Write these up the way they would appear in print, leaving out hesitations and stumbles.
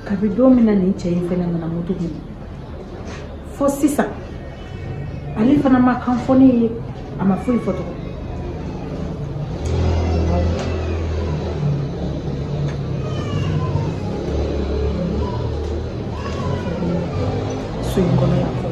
kabi don min na nin cɛ in fɛnɛ nana moto minɛ fo sisan ale fana ma kan fɔ ne ye a ma foyi fɔ tɔgɔ so in kɔnɔ yan fɔ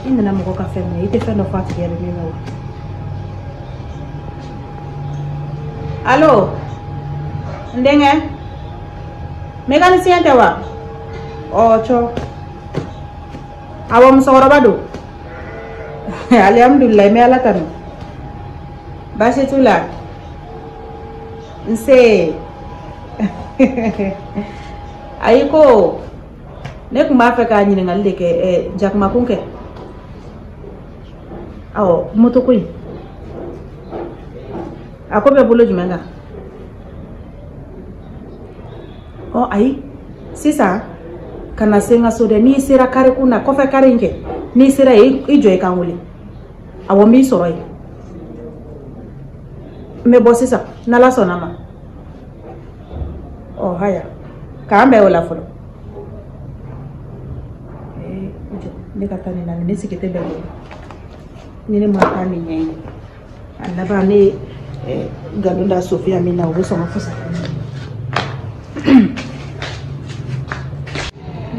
in nana mɔgɔ ka fɛn minɛ i tɛ fɛn dɔ fɔ a tigi yɛrɛ min na wa allo n denkɛ mécanicien tɛ wa cɔ awɔ musokɔrɔba don alhamdulilayi n bɛ ala tanu baasi t'u la nse ayi ko ne tun b'a fɛ ka ɲininkali de kɛ jakumakun kɛ awɔ moto ko in a ko bɛ bolo jumɛn kan ayi sisan kana se n ka so dɛ n'i sera kare kun na kɔfɛ kare in kɛ n'i sera yen i jɔ i kan wele awɔ n b'i sɔrɔ yen n bɛ bɔ sisan n'ala sɔnna ma haya k'an bɛɛ o la fɔlɔ ne ka taa nin na ne sigi tɛ bɛɛ bolo ni ne ma taa nin ɲɛɲini a laban ne nkalon da Sofiya min na o bɛ sɔn ka fusa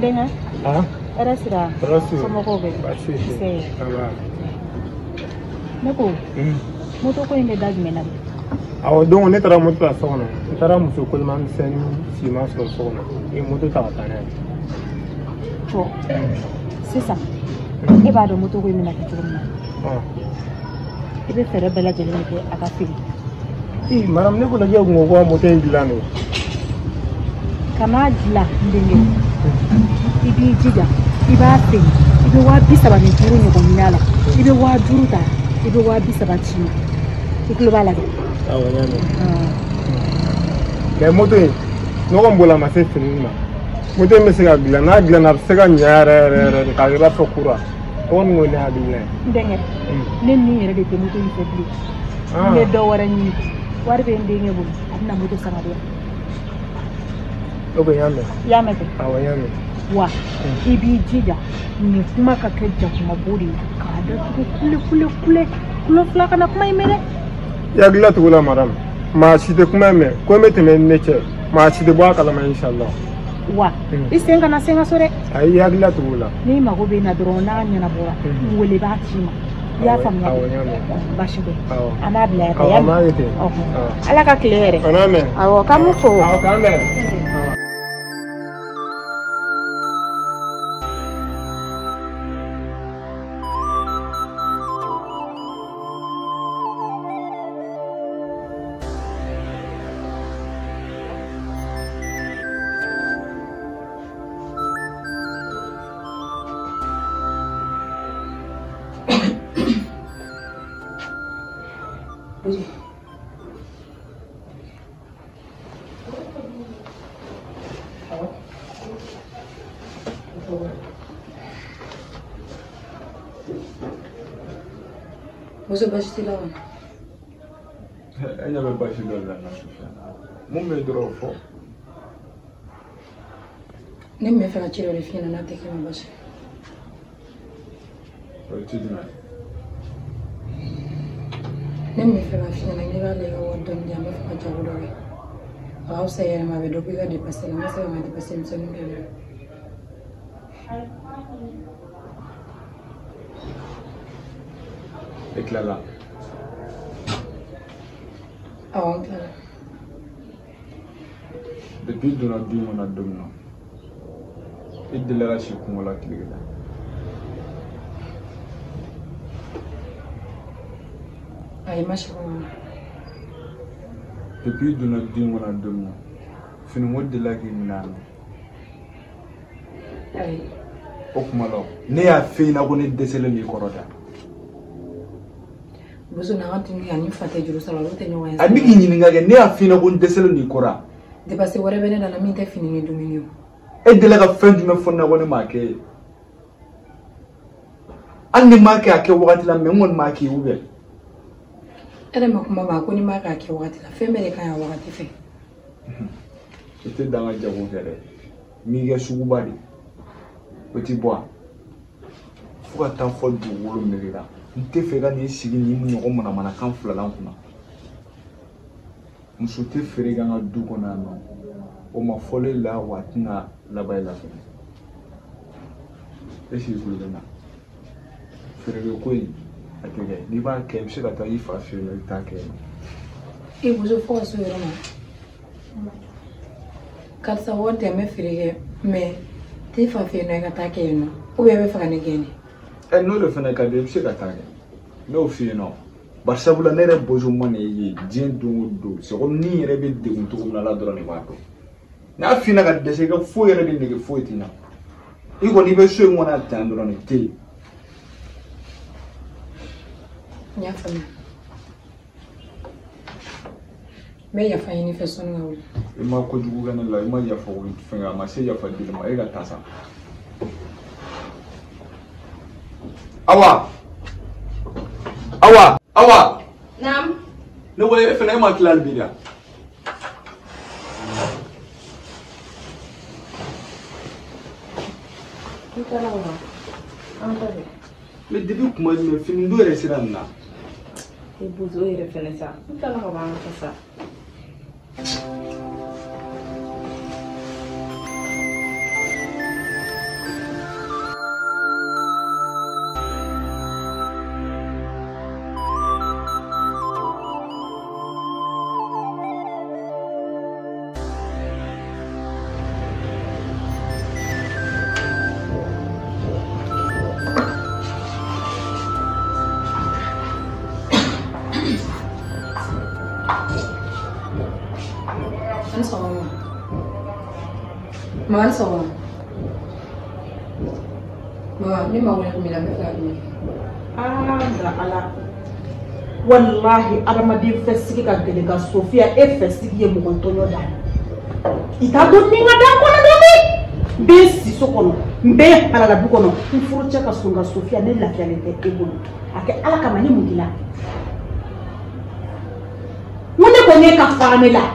denkɛ hɛrɛ sira somɔgɔw bɛ ne ko moto ko in bɛ da jumɛn na awɔ donc ne taara moto la so kɔnɔ n taara muso kolimanmisɛnnin siman sɔrɔ so kɔnɔ i ye moto ta ka taa n'a ye sisan e b'a dɔn moto ko in bɛna kɛ cogo min na i bɛ fɛɛrɛ bɛɛ lajɛlen kɛ a ka feere madame ne ko lajɛ kun ko moto in dilan de kana dilan n denkɛ i b'i jija i b'a feere i bɛ 35,000 ɲɔgɔn ɲini a la i bɛ 50,000 ta i bɛ 30,000 ci ma i tulo b'a la dɛ awɔ n y'a mɛn mais moto in ɲɔgɔn bolo a ma se feereli ma moto in bɛ se ka dilan n'a dilanna a bɛ se ka ɲɛ yɛrɛ yɛrɛ de k'a kɛ i b'a fɔ kura o kɔni ko ne hakilina ye n denkɛ ne nin yɛrɛ de tɛ moto in fɛ bilen n bɛ dɔ wɛrɛ ɲini wari bɛ n denkɛ bolo a bɛna moto san ka di yan ok n y'a mɛn i y'a mɛn kɛ awɔ n y'a mɛn wa i b'i jija nin kuma ka kɛ jakumabo de ye k'a datugu kule kulo fila kana kuma in mɛn dɛ i hakilila tugu la madame maa si tɛ kuma in mɛn ko n bɛ tɛmɛ ni ne cɛ maa si tɛ bɔ a kalama inshallah wa i sen kana sen ka so dɛ ayi i hakilila tugu la n'i mago bɛ na dɔrɔn n'a ɲɛnabɔra n wele b'a ci ma i y'a faamuya baasi tɛ an b'a bila yan ala ka tile yɛrɛ awɔ k'an b'u fo awɔ k'an bɛn Muso basi t'i la wa? E ɲɛ bɛ basi dɔ la na Sofiya mun bɛ dɔrɔn fɔ ne min bɛ fɛ ka ci dɔ de f'i ɲɛna n'a tɛ kɛ ma basi o ye ci jumɛn ne min bɛ fɛ ka f'i ɲɛna ne b'a lajɛ ka wari dɔɔni di yan n bɛ fɛ ka jago dɔ kɛ a ka fisa yɛrɛ ma a bɛ dɔ bɔ i ka dépasser la n ma se ka n ka dépasser misɛnnin kɛ dɛ e tilala awɔ n tilala depuis i donna du in kɔnɔ don min na i delila ka si kungo la tile kelen ayi ma si kungo la depuis i donna du in kɔnɔ don min na finiko delila k'i minɛ a la ayi o kuma la ne y'a f'i ɲɛna ko ne dɛsɛlen b'i kɔrɔ da Bozo na ka tuni ani fa tɛ juru sala olu tɛ ɲɔgɔn ye a bɛ k'i ɲininka kɛ ne y'a f'i ɲɛna ko n dɛsɛlen b'i kɔrɔ dépassé wara bene dans la mine te fini ni domino e de la ka fen du me fonna woni make andi make ake wakati la me ngon make ube ere makuma ba ko ni make ake wakati la fe mere kan ya wakati fe ite danga jago fere mi ga sugu bari petit bois fuka tan fo du wolo mirira nte fe ga ni sigi ni mu nyoko mana mana kan fulala kuna muso te fere ga nga du kona no o ma fole la watina la bay la fe e si kulena fere ko yi atege ni ba ke mse ka ta yi fa fe le ta ke e buzo fo so yoro ma kalsa wonte me fere me te fa fe na ga ta ke no o be fa ne gene e no le fene ka de mse ka ta ke no fi no barsabula nere bozo mane yi dien do se ko ni yere be de unto na la dora ni ba to na fi na ka de se ka fo yere be de fo etina e ko ni be so ngona tan dora ni te nya fami me ya fa yini fe son ngawul e ma ko jugu gana la e ma ya fa won fenga ma se ya fa de ma e ga tasa awa Naam. no way fena ma klal bidia le début kuma me fini do restaurant na E buzo e referenza. Nta la ba na sa. Mama so mama ni ma wala ko mi la me fa ni da ala wallahi adamadi fesiki ka gele ka Sofia e fesiki ye mo tonyo da ita do ninga da ko na do be si so kono mbe ala la bu kono furu cha ka sunga Sofia ne la fiale te ebo ake ala kama ni mugila mune ko ne ka fane la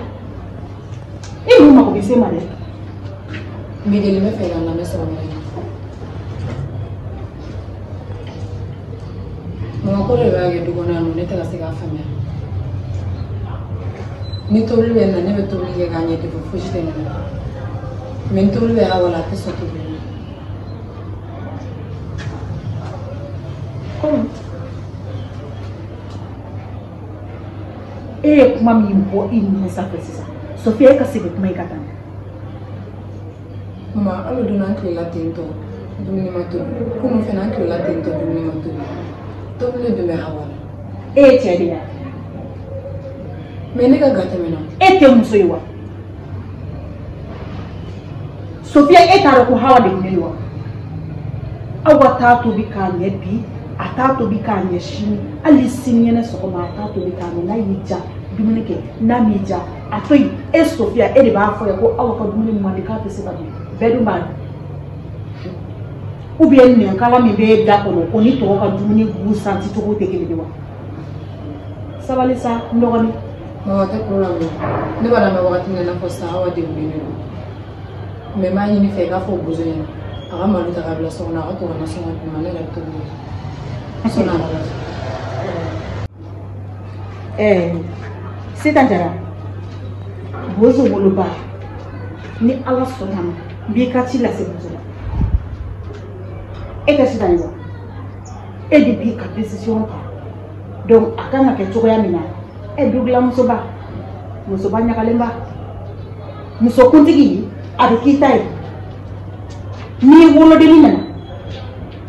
e mo ma ko bi se male mi de me fa la me so mama ko le ba ge du kona no ne ta se ka famia ni to le na ne be to le ga nya de fo jite ne men to le awala te so to comme kuma mi bo in sa precisa Sofia ka se kuma ikata ma alo do nan kle la tento du ni ma to ko mo fe nan kle la tento du ni ma to le de me awala chedia me ne ga gata me no te muso yiwa Sofia taro ko hawa de mewa awa tatu bikanye bi atatu bikanye shi ali sinye ne sokoma atatu bikanye na yija dumunike na mija atoyi Sofia de ba fo ko awa ko dumuni mo de ka pese ka bedu ma ou bien ne kala mi be da ko no ni to ka dumuni gu santi to ko te kele dewa sabalisa ndogoni ma ta ko ne bana me wakati ne na ko sa awa de bi ne me ma ni fe ka fo buzo ni aga ma lu ta ka bla so na ko na so na ma ne la to ni so na c'est un bozo boloba ni ala sonam bi kati la se bozo que c'est dans et depuis ka décision donc akana ke tsoya mina dugla musoba nyakalemba muso kuntigi abikitai ni wolo de mina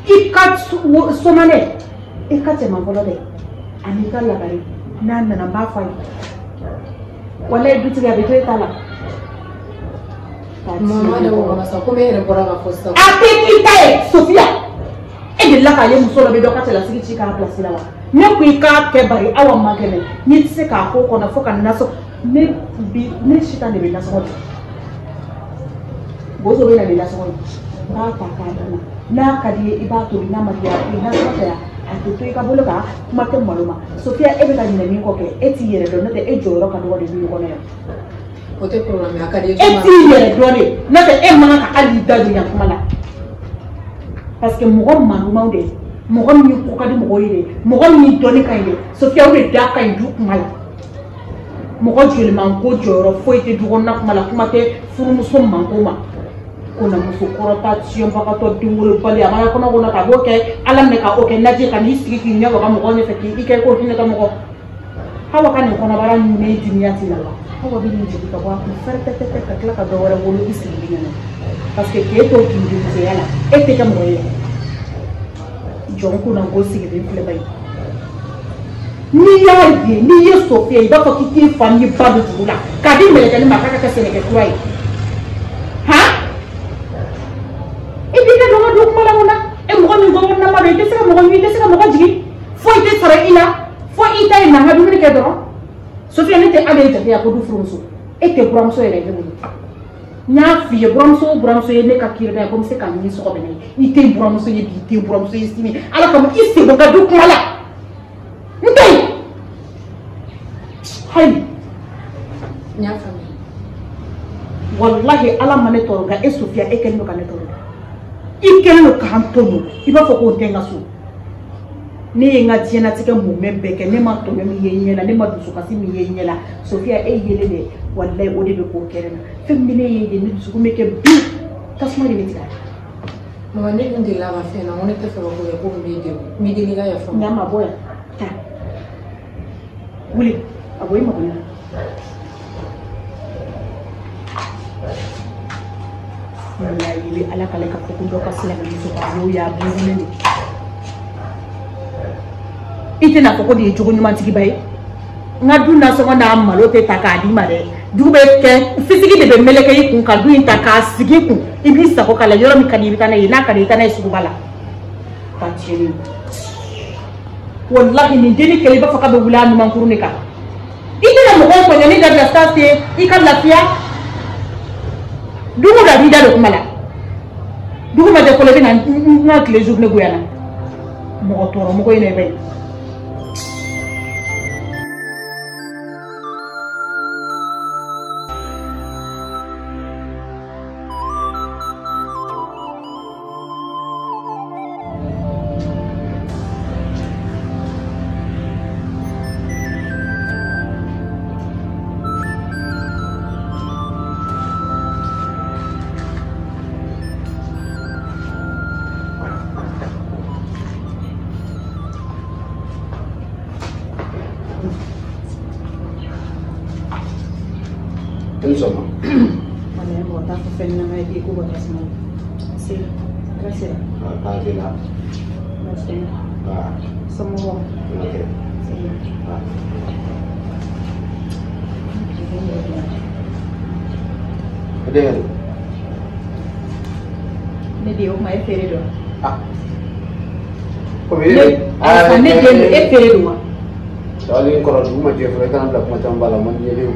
ikat somane ikate mangolo de anika la bari nana na bafa wala duti ya bitu tala mama da wo ma sa ko me re bora ga fosta apikitai Sofia de la ka ye muso la be do ka tela sigi ka place la wa ne ku ka ke bari awa magene ni se ka ko na fo ka na so ne sita de bɛ nasɔngɔ di bozo bɛ na de nasɔngɔ di n'a ta k'a dana n'a ka di ye i b'a tobi n'a ma di ye n'a sɔrɔ tɛ a tɛ to i ka bolo kan kuma tɛ malo ma Sofia e bɛ ka ɲinɛ min kɔ kɛ e t'i yɛrɛ dɔn n'o tɛ e jɔyɔrɔ ka dɔgɔ de b'i kɔnɔ yan o tɛ problème a ka di e t'i yɛrɛ dɔn de n'o tɛ e man kan ka hali da don yan kuma la parce que mɔgɔ manumaw de mɔgɔ min ko ka di mɔgɔ ye de mɔgɔ min dɔnni ka ɲi de Sofia o de da ka ɲi du kuma la mɔgɔ joli man ko jɔyɔrɔ foyi tɛ du kɔnɔna kuma la kuma tɛ furumuso manko ma ko na muso kɔrɔta tiɲɛbagatɔ denwolobali a ma kɔnɔ kɔnɔ ka b'o kɛ ala minɛ ka o kɛ lajɛ ka n'i sigi k'i ɲɛ waga mɔgɔ ɲɛfɛ k'i kɛ ko hinɛ ka mɔgɔ Hawa ka nin kɔnɔbara ɲuman dimiya t'i la wa Hawa bɛ nin jigi ka bɔ a kun fɛrɛtɛtɛ ka tila ka dɔ wɛrɛ wolo i sigi ɲɛna parce que k'e t'o k'i musoya la e tɛ kɛ mɔgɔ ye jɔn kunna ko sigilen filɛ ba ye n'i y'a ye n'i ye Sofia i b'a fɔ k'i t'i fa n'i ba don dugu la k'a di mɛlɛkɛnin ma k'a ka kɛ sɛnɛkɛkura ye i b'i ka dɔgɔ don kuma la mun na e mɔgɔ min gɔngɔnna ma don i tɛ se ka mɔgɔ ɲini i tɛ se ka mɔgɔ jigin foyi tɛ sara i la fo i ta ye nanga dumuni kɛ dɔrɔn Sofia ne tɛ ale jate a ko du furumuso e tɛ buramuso yɛrɛ ne bolo n y'a f'i ye buramuso o buramuso ye ne ka kiri da ye ko n bɛ se k'a ɲini sɔgɔ bɛ ne i tɛ buramuso ye bi i tɛ buramuso ye sini ala kama i sen bɔ ka du kuma la n tɛ yen hayi n y'a faamuya walahi ala ma ne tɔɔrɔ nka e Sofia e kɛlen don ka ne tɔɔrɔ i kɛlen don k'an tɔɲɔ i b'a fɔ k'o tɛ n ka so ne ye n ka diɲɛlatigɛ mɔmɛ bɛɛ kɛ ne ma tɔɲɔ min ye n ɲɛ la ne ma dusukasi min ye n ɲɛ la Sofia e yelen dɛ walahi o de bɛ k'o kɛ ne na fɛn min ne ye ne dusukun bɛ kɛ bi tasuma de bɛ tigɛ maman ne dun delila ka fɛn na ko ne tɛ fɛ ka k'o ye ko n b'i degun n b'i deli ka yafa n y'a ma bɔ yan taa wuli a bɔ i mago ɲɛ wallahi i bɛ ala k'ale ka fɔ ko dɔ ka silamɛmuso ka n'o y'a burunen de i tɛna fɔ ko de ye jogo ɲumantigi ba ye n ka du nasɔngɔ n'a malo tɛ ta k'a d'i ma dɛ dugu bɛ kɛ fisigi de bɛ meleke i kun ka du in ta k'a sigi i kun i b'i sago k'a la yɔrɔ min ka di i bɛ taa n'a ye n'a ka di i taa n'a ye suguba la ka tiɲɛni wallahi nin denni kɛlɛ i b'a fɔ k'a bɛ wuli a ɲumankuru de kan i tɛna mɔgɔw kɔɲɔni dabila sa ten i ka lafiya dugu da b'i da don kuma la dugu ma jɛ fɔlɔ i bɛ na n ka tile journée goya na mɔgɔ tɔɔrɔ mɔgɔ ye ne bɛ ye Insomma. Vabbè, boh, tanto fenomenale di Cuba che sono. Sì, grazie. Anche là. Grazie. Ah, Sono buono. ok. Sì. Ah. Vedete? Ne devo, ma è ferito. Ah. Come vedete? Ne devo, è ferito. Soalnya kalau dulu mah Jeffrey kan udah macam balaman jadi.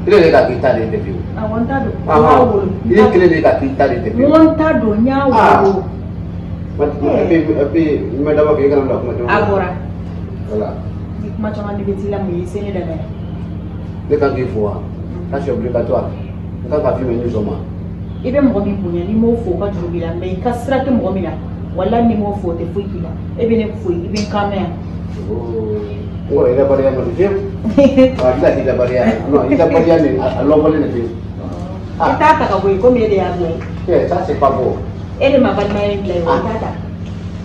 Ini dekat kita di TV. Aguantado. Ini kira dekat kita di TV. Aguantado, nyawo. Tapi macam apa kan udah macam. Agora. Wala. Macam mana dibetila mu yisene dada. Dekat Gifua. Kasih obligatoire. Nka ka fi menu soma. Ibe mɔgɔ min bonya ni m'o fo ka juru b'i la mais i ka sira tɛ mɔgɔ min na wala ni m'o fo o tɛ foyi k'i la e bɛ ne foyi i bɛ n kan mɛn yan. Oh, ida bariya ma duje. Ah, ida bariya. No, ida bariya ni Allah boleh nanti. I t'a ta ka bɔ yen komi e de y'a bɔ yen. Eh, ça c'est pas beau. E de ma balima ye bila yen o t'a ta.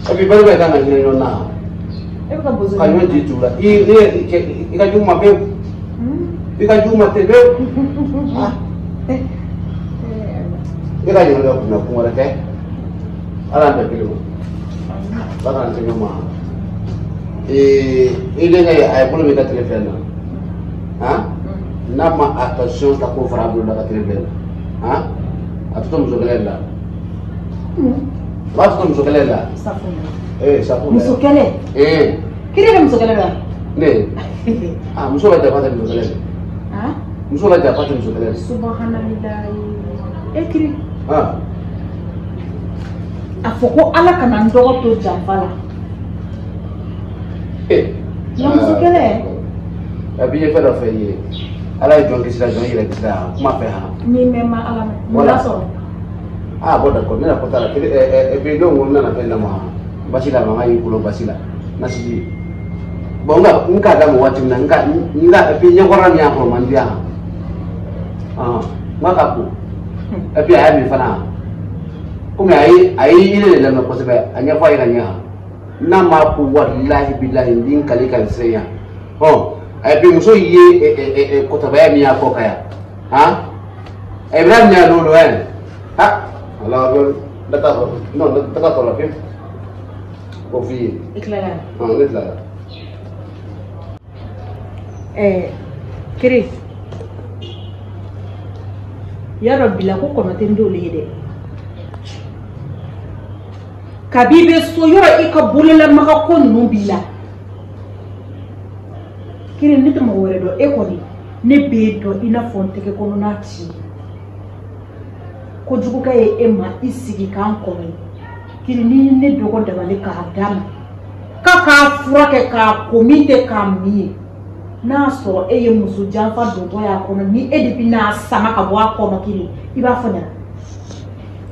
Tapi baru kan nak ni nona. E bɛ ka bozo. Kan yo jitu la. I ka juma be. I ka juma te be. Ah. I ka juma na kuma ke. Ala da kilo. Baka nti nyuma. Ile ngai ay bolo mi ka téléphone. Hein? Nama attention ta ko fara bolo da téléphone. Hein? Atuto mzogelela. Watu mzogelela. Safuna. Safuna. Musokele. Kiri ka musokele la. Ne. Ah, muso ba ta fata mzogelela. muso la japa tɛ muso kelen subhanallah ekiri a fɔ ko ala kana n dɔgɔ to janfa la na muso kelen a bi ye fɛn dɔ fɛ i ye ala ye jɔn kisi la jɔn yɛrɛ kisi la kuma fɛ ha ni mɛ ma ala mɛ mun la sɔrɔ bon d'accord ne na kɔta la et puis donc on nana fɛn lamɔ basi la mama y'i bolo basi la nasiji bon n ka da mɔ waati min na n ka et puis ɲɛkɔrɔla min y'a kɔrɔ man di yan n ka ko et puis a y'a min fana komi a ye yɛlɛ de lamɛn kosɛbɛ a ɲɛfɔ a ye ka ɲɛ n'a ma ko walahi bilahi n den kale ka n se yan et puis muso ye kɔtɔbaya min y'a fɔ ka yan Ibrahim y'a dolo alors d'accord non d'accord la fin ko fi éclairage on est là kiri yaro bila ko kono ten dole yede kabibe so yoro e ka bulala maka ko nu bila kiri nito mo wore do e ko ni ne be do ina fonte ke kono na ti ko jugu ka e ma isigi kan kono kiri ni ne dogo dabale ka dam ka fura ke ka komite ka mi na so e ye musu janfa dogo ya kono ni e dipi na sama ka bo akono kiri iba fanya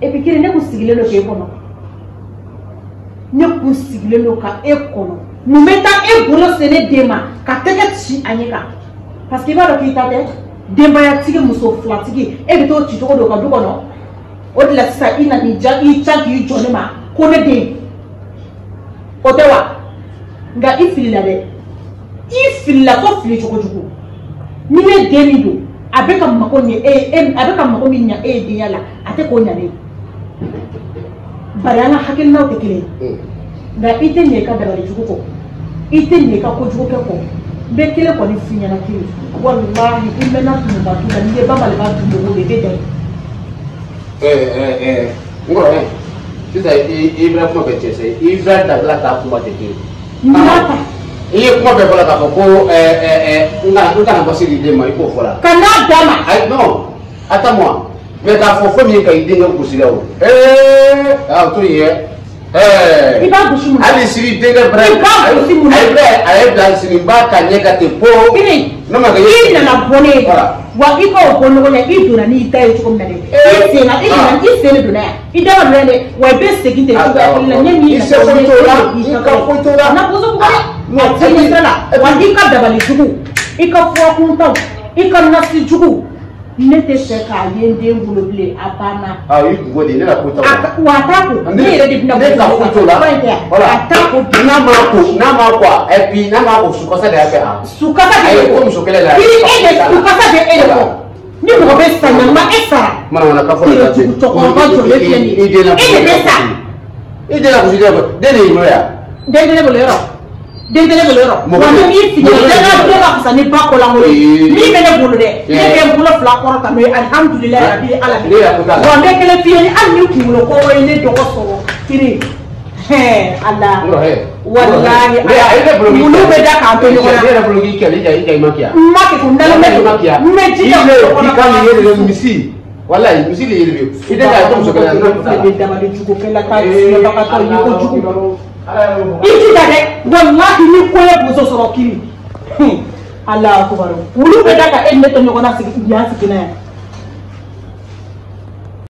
e bi kiri ne ku sigile lo ke kono ne ku sigile lo ka e kono mu meta e bolo sene dema ka tege ci anyeka parce que ba do ki tate demba ya tigi muso flatigi e bi to ci to do ka du kono o de la sa ina ni ja i changi jone ma ko ne de o de wa nga ifili la de ifili la ko fili choko choko ni ne de mi do abeka mako ni abeka mako mi nya de yala ate ko nya ne barana hakil na te kele nga ite ne ka dabali choko ko ite ne ka ko choko ko be kele ko ni finya na kile wallahi imena tu ba tu ni baba le ba tu do de de ngoro sisa Ibrahim kuma bɛ cɛ sɛ Ibrahim dabila k'a kuma tɛ kelen i ye kuma bɛɛ fɔ la k'a fɔ ko n kana bɔ siri den ma i k'o fɔ la ka n'a d'a ma ayi non attends-moi mais k'a fɔ fɛn min ka i denkɛ gosi la o o to yen i b'a gosi mun na hali siri denkɛ bɛrɛ i b'a gosi mun na a ye bila siri n b'a ka ɲɛ ka ten po ne ma kɛ i nana bɔ ne wa i k'o bɔ ɲɔgɔn na i donna n'i ta ye cogo min na dɛ i sen na i nana i sen de donna yan i da ma donna dɛ wa i bɛ segin ten cogoya kelen na ne n'i se foyi t'o la i ka foyi t'o la na boso kuma dɛ a tɛ ɲɛ la wa i ka dabali jugu i ka furakuntaw i ka nasi jugu ne tɛ fɛ k'a ye n den bolo bilen a banna. i kungo de ne ka ko t'o la. wa a t'a ko ne yɛrɛ de bɛna ne ka ko t'o la a t'a ko n'a ma ko et puis n'a ma ko sukasa de y'a kɛ ha. sukasa de ayi ko muso kelen la. sukasa de e de kɔ ni mɔgɔ bɛ sa ɲama e sara. manamana ka fɔ la ten. cɛkɔrɔba jɔlen filɛ nin ye e de bɛ sa. i den la gosi den de y'i bolo yan. den tɛ ne bolo yɔrɔ. den tɛ ne bolo yɔrɔ. wa ni min fili la den ka fisa ni ba kɔlankolon ye. min bɛ ne bolo dɛ ne bɛ n bolo fila kɔrɔ ta n'o ye alihamudulilayi rabi ala de. wa n bɛ kelen f'i ye ni hali ni kunkolo kɔrɔ ye ne dɔgɔ sɔrɔ kiri. ala walahi mulu bɛ da k'an to ɲɔgɔn na. ne yɛrɛ bolo k'i kɛlɛ i ja i ma kiya. n ma kɛ ko n dalen bɛ n bɛ ji kɛ i ka nin yɛrɛ de misi walayi misi de yɛrɛ de i tɛ ka to muso kɛlɛ la. ne bɛ dabali jugu kɛlɛ ka siɲɛbagatɔ ye ko jugu. i ti da dɛ walahi ni ko ye bozo sɔrɔ kiri. ala akubaru wulu bɛ da ka e ni ne to ɲɔgɔn na sigi yan sigi na yan.